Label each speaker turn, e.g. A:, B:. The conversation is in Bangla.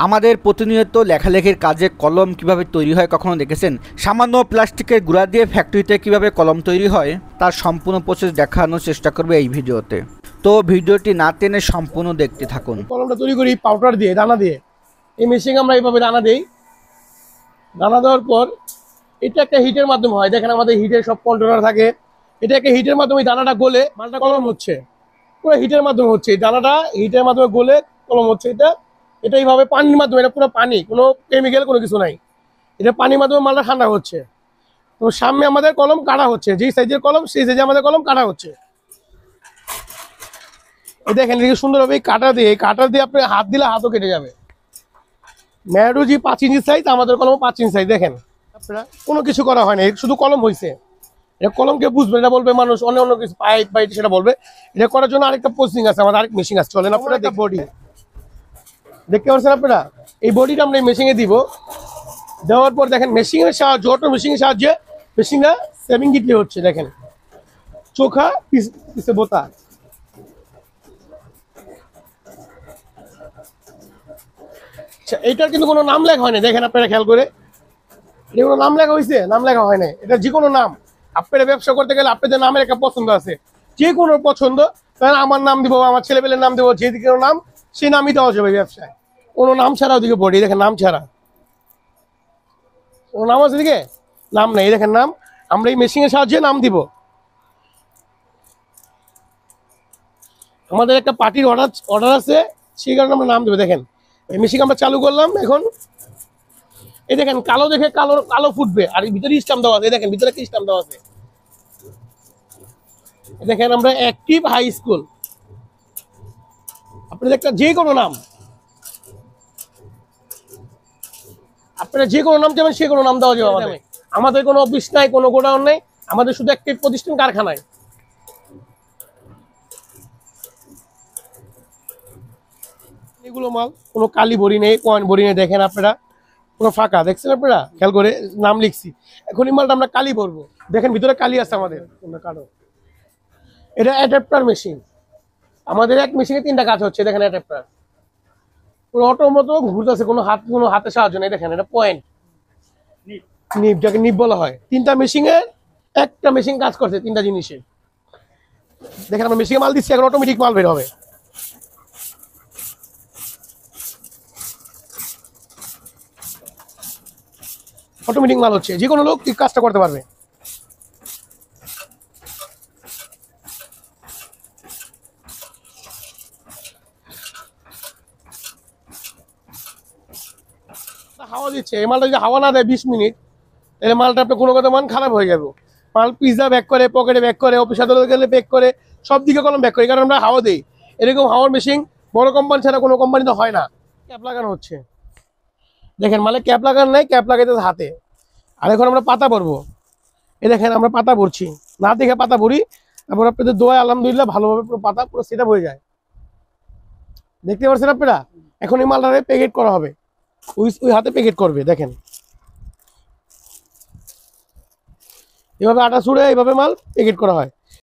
A: আমাদের প্রতিনিয়ত লেখালেখির কাজে কলম কিভাবে তৈরি হয় কখনো দেখেছেন? সামান্য প্লাস্টিকের গুঁড়া দিয়ে ফ্যাক্টরিতে কিভাবে কলম তৈরি হয় তার সম্পূর্ণ প্রসেস দেখানোর চেষ্টা করবে এই ভিডিওতে। তো ভিডিওটি না টেনে সম্পূর্ণ দেখতে থাকুন।
B: কলমটা তৈরি করি পাউডার দিয়ে, দানা দিয়ে। এই মেশিন আমরা এইভাবে দানা দিই। দানা দেওয়ার পর এটা একটা হিটের মাধ্যমে হয়। দেখেন আমাদের হিটের সব কন্ট্রোলার থাকে। এটা একটা হিটের মাধ্যমে দানাটা গলে মালটা কলম হচ্ছে। পুরো হিটের মাধ্যমে হচ্ছে, এই দানাটা হিটের মাধ্যমে গলে কলম হচ্ছে। এটা এইভাবে পানির মাধ্যমে, এটা পুরো পানি, কোনো কেমিক্যাল কোনো কিছু নাই। এটা পানির মাধ্যমে মালটা ঠান্ডা হচ্ছে। তো সামনে আমাদের কলম কাটা হচ্ছে, যেই সাইজের কলম সেই সাইজে আমাদের কলম কাটা হচ্ছে। এই দেখেন সুন্দরভাবে এই কাটা দিয়ে আপনি হাত দিলে হাতও কেটে যাবে। ম্যারোজি 5 ইঞ্চি সাইজ, আমাদের কলম 5 ইঞ্চি সাইজ। দেখেন আপনারা কোনো কিছু করা হয় না, শুধু কলম হয়েছে। এটা কলমকে বুঝবে, এটা বলবে মানুষ অন্য অন্য কিছু পাইপ বাইট সেটা বলবে। এটা করার জন্য আরেকটা প্রসেসিং আছে, আমাদের আরেক মেশিন আছে। চলেন আপনারা বডি দেখতে পাচ্ছেন আপনারা। এই বডিটা আমরা এই মেশিনে দিব। দেওয়ার পর দেখেন মেশিনের সাহায্য, অটো মেশিনের সাহায্যে মেশিনটা সেভিং গিটলি হচ্ছে। দেখেন চোখা পিছে বোতা। আচ্ছা, এইটার কিন্তু কোনো নাম লেখা হয় না। দেখেন আপনারা খেয়াল করে, এটা কোনো নাম লেখা হয়েছে? নাম লেখা হয় না। এটা যে কোনো নাম, আপনারা ব্যবসা করতে গেলে আপনাদের নামের একটা পছন্দ আছে, যে কোনো পছন্দ। তাহলে আমার নাম দিব, আমার ছেলেপেলের নাম দেবো, যে কোনো নাম সেই নামই দেওয়া যাবে ব্যবসায়। কোনো নাম ছাড়া ওদিকে বডি দেখেন, নাম ছাড়া কোনো নাম আছে দিকে? নাম নেই। দেখেন নাম আমরা এই মেশিনের সাহায্যে নাম দিব। আমাদের একটা পার্টির অর্ডার আছে, সেই কারণে আমরা নাম দেবো। দেখেন এই মেশিন আমরা চালু করলাম এখন। এই দেখেন কালো দেখে কালো কালো ফুটবে, আর ভিতরে স্ট্যাম্প দেওয়া আছে। দেখেন ভিতরে কি স্ট্যাম্প দেওয়া আছে। দেখেন আমরা অ্যাক্টিভ হাই স্কুল। আপনাদের একটা যে কোনো নাম, আপনারা যে কোনো নাম চাবেন সে কোনো নাম দেওয়া যাবে। আমাদের কোনো অফিস নাই, কোনো গোডাউন নেই, আমাদের শুধু একটা প্রতিষ্ঠান, কারখানায়। এগুলো মাল কোনো কালি ভরি নেই, কয়েন ভরি নেই। দেখেন আপনারা পুরো ফাঁকা, দেখছেন আপনারা খেয়াল করে, নাম লিখছি। এখন এই মালটা আমরা কালি ভরবো। দেখেন ভিতরে কালি আছে আমাদের, কালো। এটা অ্যাডাপ্টার মেশিন। আমাদের এক মেশিনে 3টা কাজ হচ্ছে। দেখেন অ্যাডাপ্টার পুরো অটোর মতো ঘুরতেছে, কোনো হাতের সাহায্য নেই। দেখেন এটা পয়েন্ট নিপ, যাকে নিপ বলা হয়। 3টা মেশিনে একটা মেশিন কাজ করছে 3টা জিনিসে। দেখেন আমরা মেশিনে মাল দিচ্ছি, এখন অটোমেটিক মাল বের হবে। অটোমেটিক মাল হচ্ছে, যে কোনো লোক কাজটা করতে পারবে। হাওয়া দিচ্ছে, এই মালটা যদি হাওয়া না দেয় 20 মিনিট, তাহলে মালটা আপনার কোনো কথা মান খারাপ হয়ে যাবে। মাল পিৎজা ব্যাক করে, পকেটে ব্যাক করে, অফিস আদালতে গেলে ব্যাক করে, সব দিকে কলম ব্যাক করে, কারণ আমরা হাওয়া দিই। এরকম হাওয়ার মেশিন বড় কোম্পানি ছাড়া কোনো কোম্পানিতে হয় না। ক্যাপ লাগানো হচ্ছে। দেখেন মালে ক্যাপ লাগানো নাই, ক্যাপ লাগাইতে হাতে। আর এখন আমরা পাতা ভরবো। এই দেখেন আমরা পাতা ভরছি, না দেখে পাতা ভরি। তারপর আপনাদের দোয়ায় আলহামদুলিল্লাহ ভালোভাবে পুরো পাতা পুরো সেট আপ হয়ে যায়। দেখতে পাচ্ছেন আপনারা। এখন এই মালটারে প্যাকেট করা হবে, ওই হাতে প্যাকেট করবে। দেখেন এভাবে আটা ছুড়ে এইভাবে মাল প্যাকেট করা হয়।